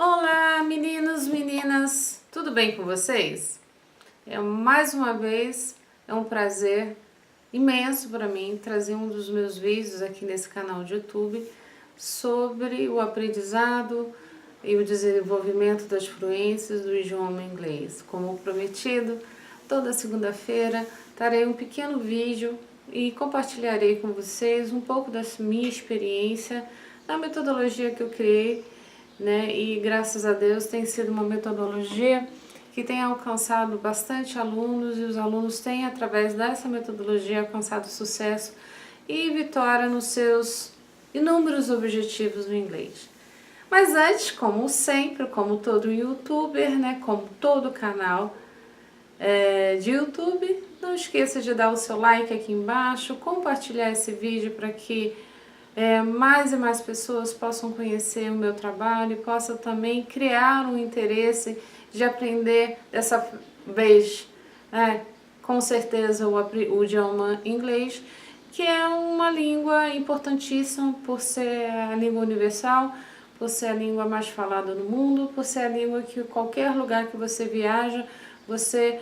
Olá, meninos, meninas, tudo bem com vocês? Mais uma vez, é um prazer imenso para mim trazer um dos meus vídeos aqui nesse canal de YouTube sobre o aprendizado e o desenvolvimento das fluências do idioma inglês. Como prometido, toda segunda-feira trarei um pequeno vídeo e compartilharei com vocês um pouco da minha experiência na metodologia que eu criei, né? E graças a Deus tem sido uma metodologia que tem alcançado bastante alunos e os alunos têm, através dessa metodologia, alcançado sucesso e vitória nos seus inúmeros objetivos no inglês. Mas antes, como sempre, como todo youtuber, né, como todo canal de YouTube, não esqueça de dar o seu like aqui embaixo, compartilhar esse vídeo para que mais e mais pessoas possam conhecer o meu trabalho e possam também criar um interesse de aprender dessa vez, com certeza, o idioma inglês, que é uma língua importantíssima por ser a língua universal, por ser a língua mais falada no mundo, por ser a língua que qualquer lugar que você viaja, você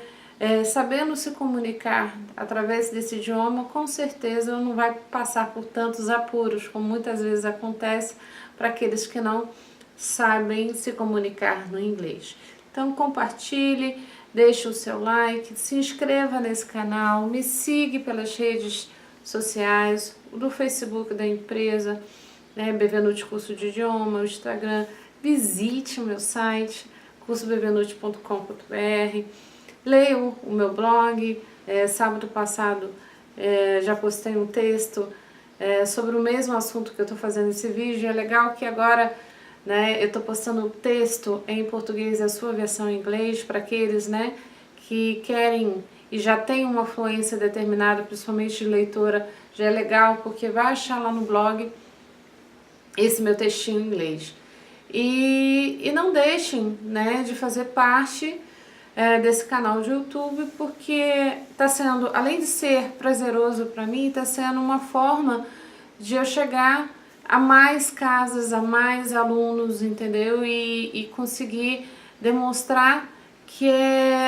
sabendo se comunicar através desse idioma, com certeza não vai passar por tantos apuros, como muitas vezes acontece para aqueles que não sabem se comunicar no inglês. Então compartilhe, deixe o seu like, se inscreva nesse canal, me siga pelas redes sociais, do Facebook da empresa, BVNUT Curso de Idioma, o Instagram, visite o meu site, cursobvnut.com.br, leia o meu blog. Sábado passado já postei um texto sobre o mesmo assunto que eu estou fazendo esse vídeo. É legal que agora eu estou postando o texto em português e a sua versão em inglês para aqueles que querem e já tem uma fluência determinada, principalmente de leitora. Já é legal porque vai achar lá no blog esse meu textinho em inglês. E não deixem de fazer parte desse canal de YouTube, porque está sendo, além de ser prazeroso para mim, está sendo uma forma de eu chegar a mais casas, a mais alunos, entendeu? E conseguir demonstrar que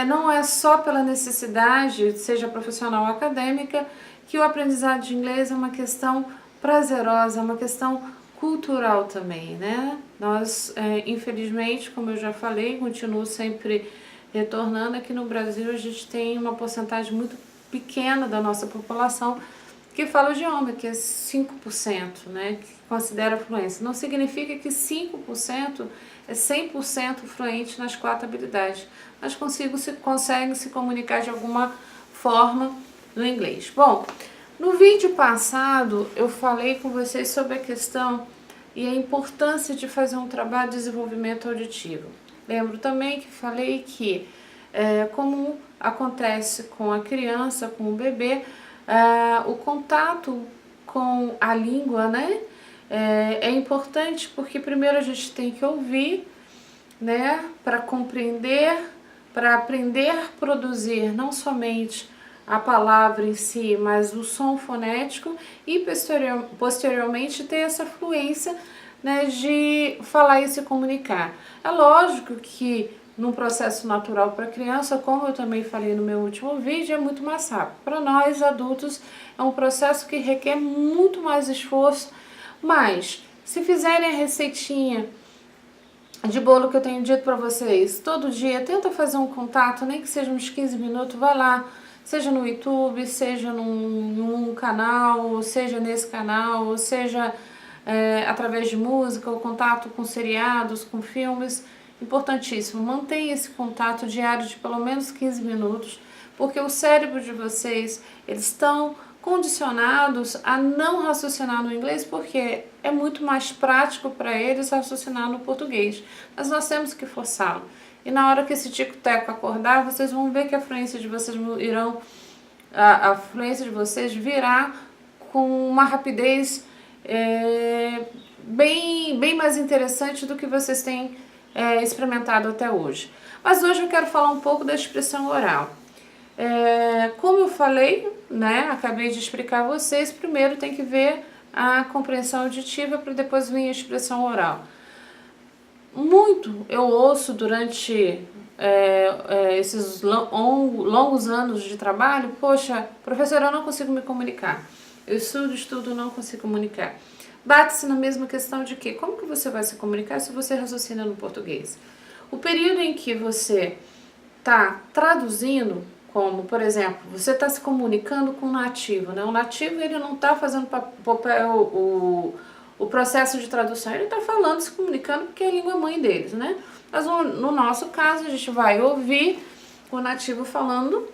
não é só pela necessidade, seja profissional ou acadêmica, que o aprendizado de inglês é uma questão prazerosa, é uma questão cultural também, né? Nós, infelizmente, como eu já falei, continuo sempre retornando, aqui no Brasil a gente tem uma porcentagem muito pequena da nossa população que fala o idioma, que é 5%, que considera fluência. Não significa que 5% é 100% fluente nas 4 habilidades, mas conseguem se comunicar de alguma forma no inglês. Bom, no vídeo passado eu falei com vocês sobre a questão e a importância de fazer um trabalho de desenvolvimento auditivo. Lembro também que falei que, como acontece com a criança, com o bebê, o contato com a língua, é importante, porque primeiro a gente tem que ouvir, para compreender, para aprender a produzir não somente a palavra em si, mas o som fonético e posteriormente ter essa fluência de falar e se comunicar. É lógico que num processo natural para a criança, como eu também falei no meu último vídeo, é muito mais rápido. Para nós adultos é um processo que requer muito mais esforço, mas se fizerem a receitinha de bolo que eu tenho dito para vocês, todo dia tenta fazer um contato, nem que seja uns 15 minutos, vai lá, seja no YouTube, seja num canal, seja nesse canal, ou seja através de música, ou contato com seriados, com filmes. Importantíssimo, mantenha esse contato diário de pelo menos 15 minutos, porque o cérebro de vocês, eles estão condicionados a não raciocinar no inglês, porque é muito mais prático para eles raciocinar no português, mas nós temos que forçá-lo. E na hora que esse tico-teco acordar, vocês vão ver que a fluência de vocês a fluência de vocês virá com uma rapidez bem mais interessante do que vocês têm experimentado até hoje. Mas hoje eu quero falar um pouco da expressão oral. Como eu falei, acabei de explicar a vocês, primeiro tem que ver a compreensão auditiva para depois vir a expressão oral. muito eu ouço durante esses longos anos de trabalho: poxa, professora, eu não consigo me comunicar. Eu estudo, não consigo comunicar. Bate-se na mesma questão de que como que você vai se comunicar se você raciocina no português? O período em que você está traduzindo, como, por exemplo, você está se comunicando com o nativo, né? O nativo, ele não está fazendo o processo de tradução, ele está falando, se comunicando, porque é a língua mãe deles, né? Mas no nosso caso, a gente vai ouvir o nativo falando,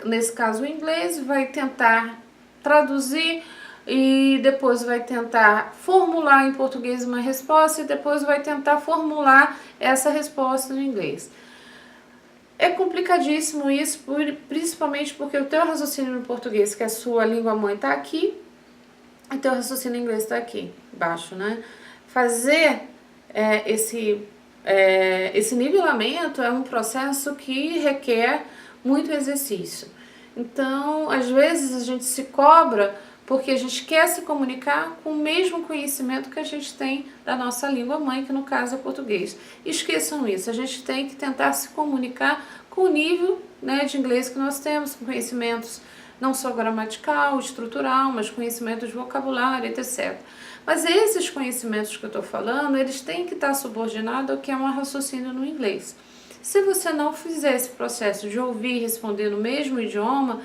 nesse caso o inglês, vai tentar traduzir e depois vai tentar formular em português uma resposta e depois vai tentar formular essa resposta em inglês. É complicadíssimo isso, principalmente porque o teu raciocínio no português, que é a sua língua mãe, está aqui, e o teu raciocínio em inglês está aqui, embaixo, né? Fazer esse nivelamento é um processo que requer muito exercício. Então, às vezes a gente se cobra porque a gente quer se comunicar com o mesmo conhecimento que a gente tem da nossa língua mãe, que no caso é português. Esqueçam isso, a gente tem que tentar se comunicar com o nível, né, de inglês que nós temos, com conhecimentos não só gramatical, estrutural, mas conhecimentos de vocabulário, etc. Mas esses conhecimentos que eu estou falando, eles têm que estar subordinados ao que é um raciocínio no inglês. Se você não fizer esse processo de ouvir e responder no mesmo idioma,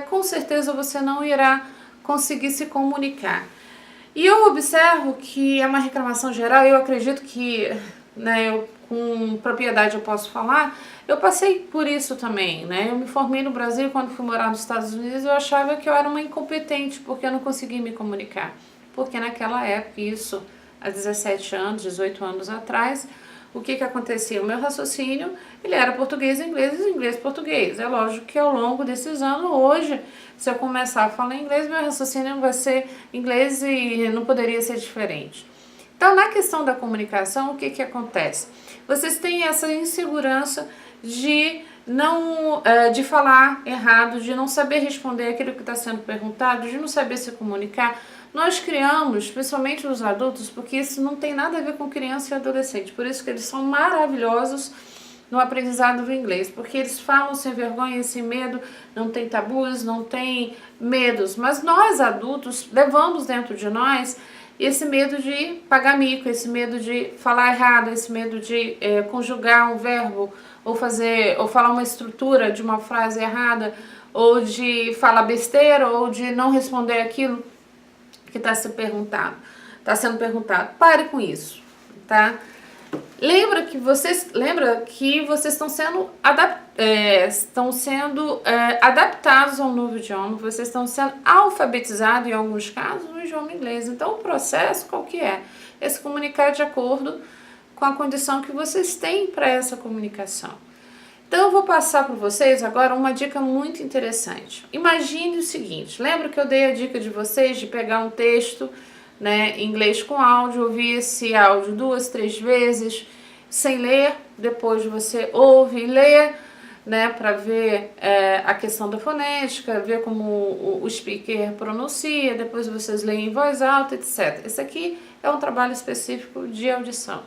com certeza você não irá conseguir se comunicar. E eu observo que é uma reclamação geral, eu acredito que, né, eu, com propriedade eu posso falar, eu passei por isso também, né? Eu me formei no Brasil, quando fui morar nos Estados Unidos, eu achava que eu era uma incompetente, porque eu não conseguia me comunicar. Porque naquela época, isso há 17 anos, 18 anos atrás, o que acontecia? O meu raciocínio, ele era português, inglês, português. É lógico que ao longo desses anos, hoje, se eu começar a falar inglês, meu raciocínio vai ser inglês e não poderia ser diferente. Então, na questão da comunicação, o que acontece? Vocês têm essa insegurança de de falar errado, de não saber responder aquilo que está sendo perguntado, de não saber se comunicar. Nós criamos, principalmente os adultos, porque isso não tem nada a ver com criança e adolescente, por isso que eles são maravilhosos no aprendizado do inglês, porque eles falam sem vergonha, sem medo, não tem tabus, não tem medos, mas nós adultos levamos dentro de nós esse medo de pagar mico, esse medo de falar errado, esse medo de conjugar um verbo, ou falar uma estrutura de uma frase errada, ou de falar besteira, ou de não responder aquilo que está sendo perguntado. Pare com isso, tá? Lembra que vocês estão sendo adaptados a um novo idioma, vocês estão sendo alfabetizados em alguns casos no idioma inglês. Então o processo qual que é? É se comunicar de acordo com a condição que vocês têm para essa comunicação. Então eu vou passar para vocês agora uma dica muito interessante. Imagine o seguinte, lembra que eu dei a dica de vocês de pegar um texto, né, em inglês com áudio, ouvir esse áudio 2, 3 vezes, sem ler, depois você ouve e lê, né, para ver a questão da fonética, ver como o speaker pronuncia, depois vocês leem em voz alta, etc. Esse aqui é um trabalho específico de audição.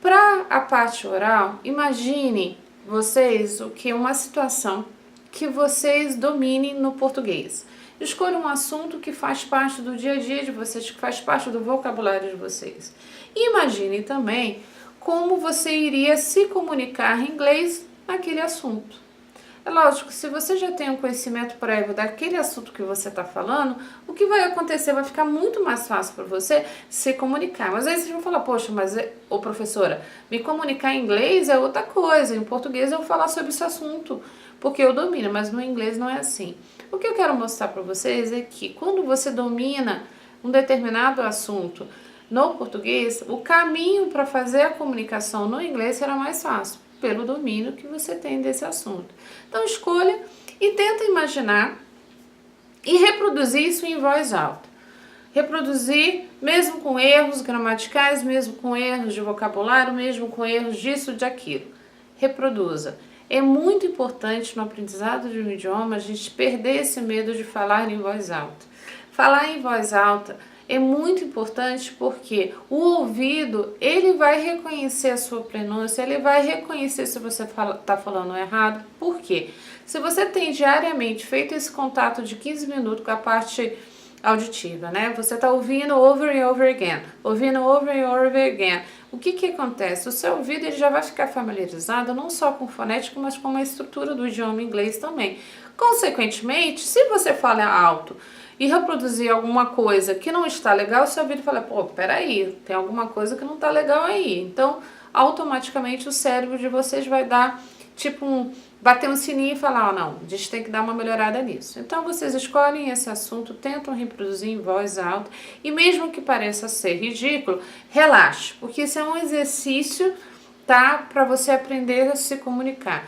Para a parte oral, imagine vocês uma situação que vocês dominem no português. Escolha um assunto que faz parte do dia a dia de vocês, que faz parte do vocabulário de vocês. Imagine também como você iria se comunicar em inglês naquele assunto. É lógico, se você já tem um conhecimento prévio daquele assunto que você está falando, o que vai acontecer? Vai ficar muito mais fácil para você se comunicar. Mas aí vocês vão falar, poxa, mas professora, me comunicar em inglês é outra coisa, em português eu vou falar sobre esse assunto, porque eu domino, mas no inglês não é assim. O que eu quero mostrar para vocês é que quando você domina um determinado assunto no português, o caminho para fazer a comunicação no inglês será mais fácil, pelo domínio que você tem desse assunto. Então escolha e tenta imaginar e reproduzir isso em voz alta. Reproduzir mesmo com erros gramaticais, mesmo com erros de vocabulário, mesmo com erros disso, de aquilo. Reproduza. É muito importante no aprendizado de um idioma a gente perder esse medo de falar em voz alta. Falar em voz alta é muito importante porque o ouvido, ele vai reconhecer a sua pronúncia, ele vai reconhecer se você está falando errado. Por quê? Se você tem diariamente feito esse contato de 15 minutos com a parte auditiva, né? Você está ouvindo over and over again, ouvindo over and over again. O que acontece? O seu ouvido ele já vai ficar familiarizado não só com fonética, mas com a estrutura do idioma inglês também. Consequentemente, se você fala alto e reproduzir alguma coisa que não está legal, o seu ouvido fala, pô, peraí, tem alguma coisa que não está legal aí. Então, automaticamente o cérebro de vocês vai dar, tipo, bater um sininho e falar, não, a gente tem que dar uma melhorada nisso. Então, vocês escolhem esse assunto, tentam reproduzir em voz alta e mesmo que pareça ser ridículo, relaxe, porque isso é um exercício, tá, para você aprender a se comunicar.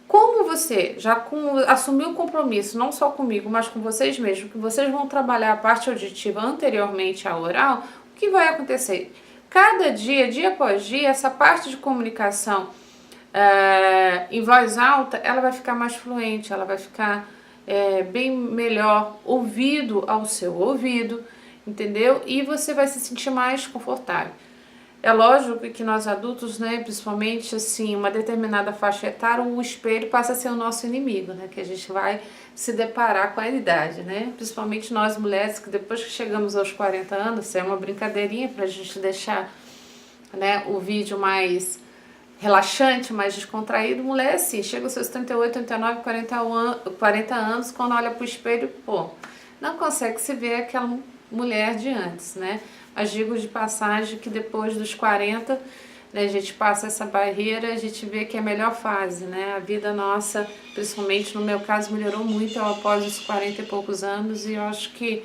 Como você já assumiu o compromisso, não só comigo, mas com vocês mesmos, que vocês vão trabalhar a parte auditiva anteriormente à oral, o que vai acontecer? Cada dia, dia após dia, essa parte de comunicação em voz alta, ela vai ficar mais fluente, ela vai ficar bem melhor ouvido ao seu ouvido, entendeu? E você vai se sentir mais confortável. É lógico que nós adultos, né, principalmente assim, uma determinada faixa etária, o espelho passa a ser o nosso inimigo, né, que a gente vai se deparar com a idade, né, principalmente nós mulheres, que depois que chegamos aos 40 anos, é uma brincadeirinha pra gente deixar, né, o vídeo mais relaxante, mais descontraído. Mulher, assim, chega aos seus 38, 39, 40 anos, quando olha pro espelho, pô, não consegue se ver aquela mulher de antes, né? Mas digo de passagem que depois dos 40, né, a gente passa essa barreira, a gente vê que é a melhor fase, né? A vida nossa, principalmente no meu caso, melhorou muito após os 40 e poucos anos, e eu acho que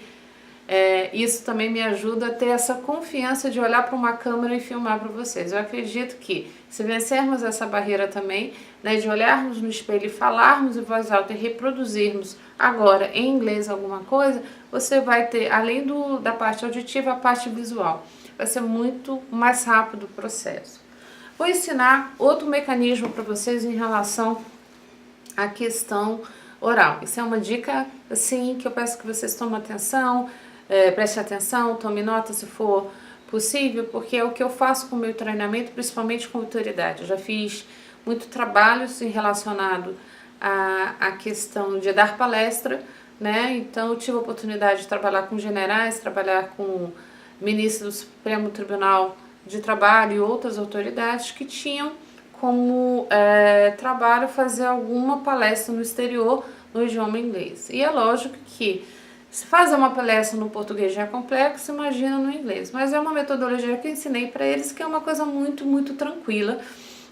isso também me ajuda a ter essa confiança de olhar para uma câmera e filmar para vocês. Eu acredito que se vencermos essa barreira também, né, de olharmos no espelho e falarmos em voz alta e reproduzirmos agora em inglês alguma coisa, você vai ter, além da parte auditiva, a parte visual. Vai ser muito mais rápido o processo. Vou ensinar outro mecanismo para vocês em relação à questão oral. Isso é uma dica, assim, que eu peço que vocês tomem atenção, preste atenção, tome nota se for possível, porque é o que eu faço com o meu treinamento, principalmente com autoridade. Eu já fiz muito trabalho relacionado à questão de dar palestra, né? Então eu tive a oportunidade de trabalhar com generais, trabalhar com ministros do Supremo Tribunal de Trabalho e outras autoridades que tinham como trabalho fazer alguma palestra no exterior no idioma inglês. E é lógico que se fazer uma palestra no português já é complexo, imagina no inglês. Mas é uma metodologia que eu ensinei para eles, que é uma coisa muito, muito tranquila,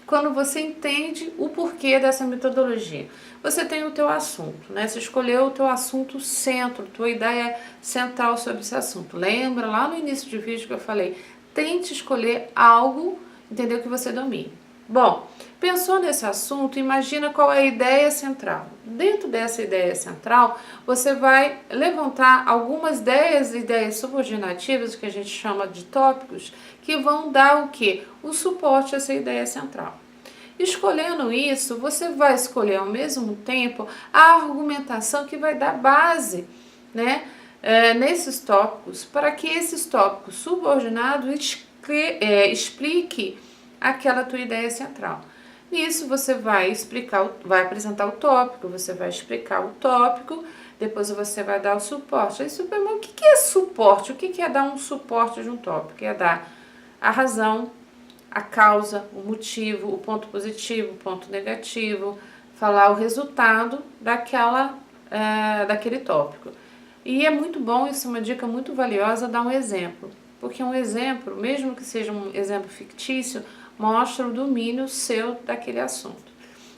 quando você entende o porquê dessa metodologia. Você tem o teu assunto, né? Você escolheu o teu assunto centro, tua ideia central sobre esse assunto. Lembra lá no início do vídeo que eu falei, tente escolher algo, entendeu, que você domine. Bom, pensou nesse assunto, imagina qual é a ideia central. Dentro dessa ideia central, você vai levantar algumas ideias subordinativas, que a gente chama de tópicos, que vão dar o quê? O suporte a essa ideia central. Escolhendo isso, você vai escolher ao mesmo tempo a argumentação que vai dar base, né, nesses tópicos, para que esses tópicos subordinados explique aquela tua ideia central. Nisso você vai apresentar o tópico, você vai explicar o tópico, depois você vai dar o suporte. Aí, o que é suporte? O que é dar um suporte de um tópico? É dar a razão, a causa, o motivo, o ponto positivo, o ponto negativo, falar o resultado daquele tópico. E é muito bom, isso é uma dica muito valiosa, dar um exemplo. Porque um exemplo, mesmo que seja um exemplo fictício, mostra o domínio seu daquele assunto.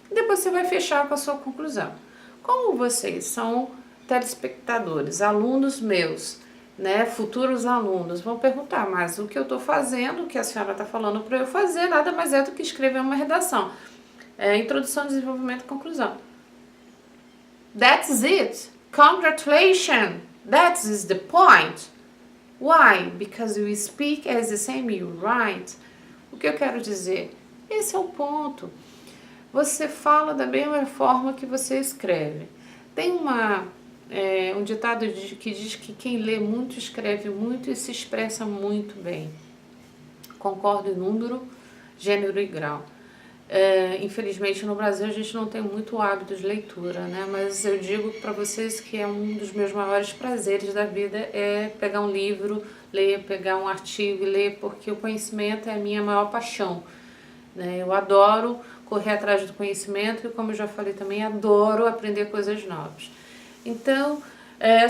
E depois você vai fechar com a sua conclusão. Como vocês são telespectadores, alunos meus, né, futuros alunos, vão perguntar, mas o que eu estou fazendo, o que a senhora está falando para eu fazer, nada mais é do que escrever uma redação. Introdução, desenvolvimento e conclusão. That's it. Congratulations. That is the point. Why? Because you speak as the same you write. O que eu quero dizer? Esse é o ponto. Você fala da mesma forma que você escreve. Tem uma um ditado que diz que quem lê muito escreve muito e se expressa muito bem. Concordo em número, gênero e grau. Infelizmente no Brasil a gente não tem muito hábito de leitura, né? Mas eu digo para vocês que é um dos meus maiores prazeres da vida é pegar um livro, ler, pegar um artigo e ler, porque o conhecimento é a minha maior paixão, né? Eu adoro correr atrás do conhecimento e, como eu já falei também, adoro aprender coisas novas. Então,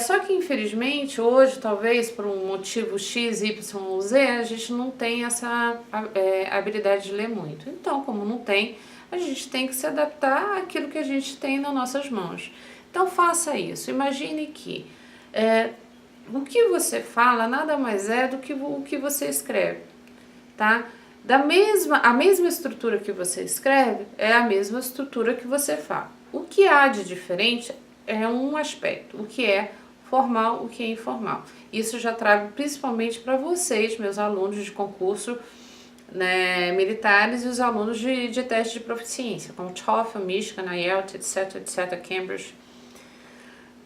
só que infelizmente hoje, talvez por um motivo X, Y ou Z, a gente não tem essa habilidade de ler muito. Então, como não tem, a gente tem que se adaptar àquilo que a gente tem nas nossas mãos. Então faça isso. Imagine que o que você fala nada mais é do que o que você escreve, tá? A mesma estrutura que você escreve é a mesma estrutura que você fala. O que há de diferente é um aspecto, o que é formal, o que é informal. Isso eu já trago principalmente para vocês, meus alunos de concurso, né, militares e os alunos de teste de proficiência, como TOEFL, Michigan, IELTS, etc, Cambridge.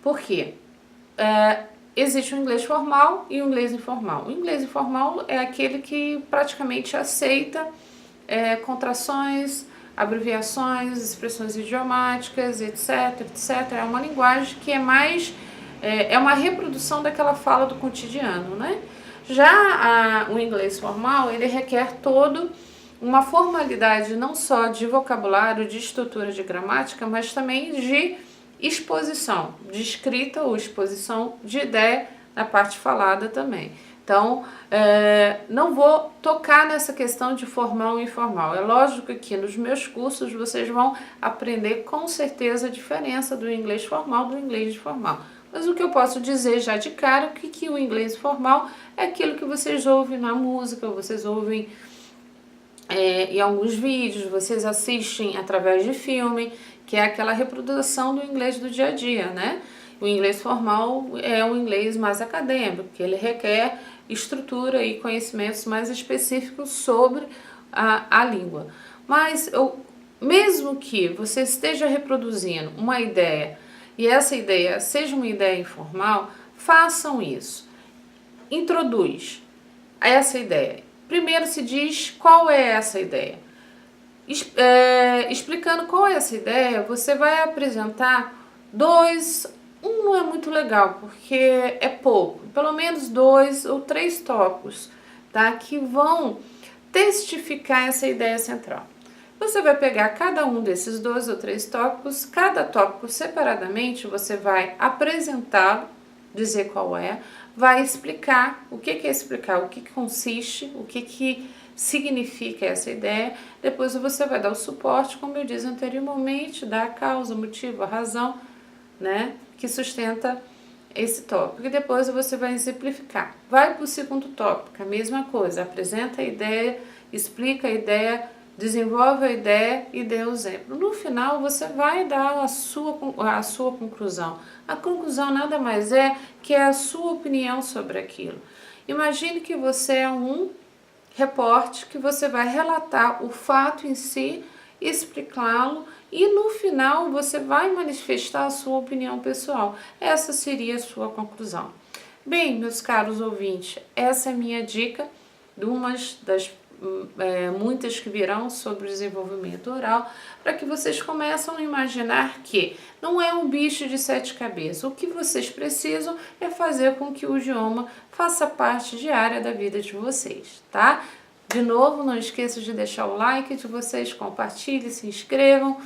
Por quê? Existe o inglês formal e o inglês informal. O inglês informal é aquele que praticamente aceita contrações, abreviações, expressões idiomáticas, etc. É uma linguagem que é mais, é uma reprodução daquela fala do cotidiano, né? Já o inglês formal, ele requer uma formalidade não só de vocabulário, de estrutura de gramática, mas também de exposição, de escrita ou exposição de ideia na parte falada também. Então, não vou tocar nessa questão de formal e informal. É lógico que nos meus cursos vocês vão aprender com certeza a diferença do inglês formal do inglês informal. Mas o que eu posso dizer já de cara é que o inglês formal é aquilo que vocês ouvem na música, vocês ouvem em alguns vídeos, vocês assistem através de filme, que é aquela reprodução do inglês do dia a dia, né? O inglês formal é um inglês mais acadêmico, que ele requer estrutura e conhecimentos mais específicos sobre a língua. Mas mesmo que você esteja reproduzindo uma ideia e essa ideia seja uma ideia informal, façam isso. Introduz essa ideia. Primeiro se diz qual é essa ideia. Explicando qual é essa ideia, você vai apresentar um não é muito legal, porque é pouco, pelo menos 2 ou 3 tópicos, tá? Que vão testificar essa ideia central. Você vai pegar cada um desses 2 ou 3 tópicos, cada tópico separadamente, você vai apresentá-lo, dizer qual é, vai explicar o que é explicar, o que consiste, o que significa essa ideia. Depois você vai dar o suporte, como eu disse anteriormente, dar a causa, o motivo, a razão, né, que sustenta esse tópico. E depois você vai exemplificar. Vai para o segundo tópico, a mesma coisa, apresenta a ideia, explica a ideia, desenvolve a ideia e dê o exemplo. No final você vai dar a sua conclusão. A conclusão nada mais é que é a sua opinião sobre aquilo. Imagine que você é um repórter que você vai relatar o fato em si, explicá-lo e no final você vai manifestar a sua opinião pessoal. Essa seria a sua conclusão. Bem, meus caros ouvintes, essa é a minha dica de umas das muitas que virão sobre o desenvolvimento oral, para que vocês começam a imaginar que não é um bicho de 7 cabeças. O que vocês precisam é fazer com que o idioma faça parte diária da vida de vocês, tá? De novo, não esqueça de deixar o like de vocês, compartilhem, se inscrevam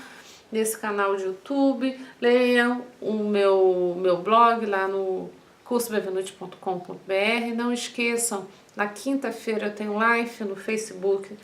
nesse canal de YouTube, leiam o meu blog lá no cursobevanute.com.br. Não esqueçam, na quinta-feira eu tenho live no Facebook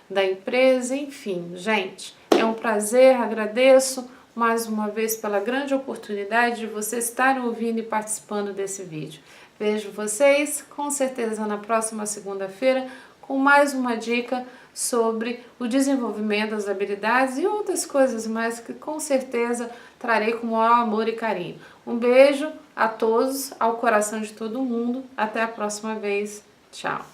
da empresa. Enfim, gente, é um prazer, agradeço mais uma vez pela grande oportunidade de vocês estarem ouvindo e participando desse vídeo. Vejo vocês com certeza na próxima segunda-feira com mais uma dica sobre o desenvolvimento das habilidades e outras coisas mais que com certeza trarei com o maior amor e carinho. Um beijo a todos, ao coração de todo mundo. Até a próxima vez. Tchau.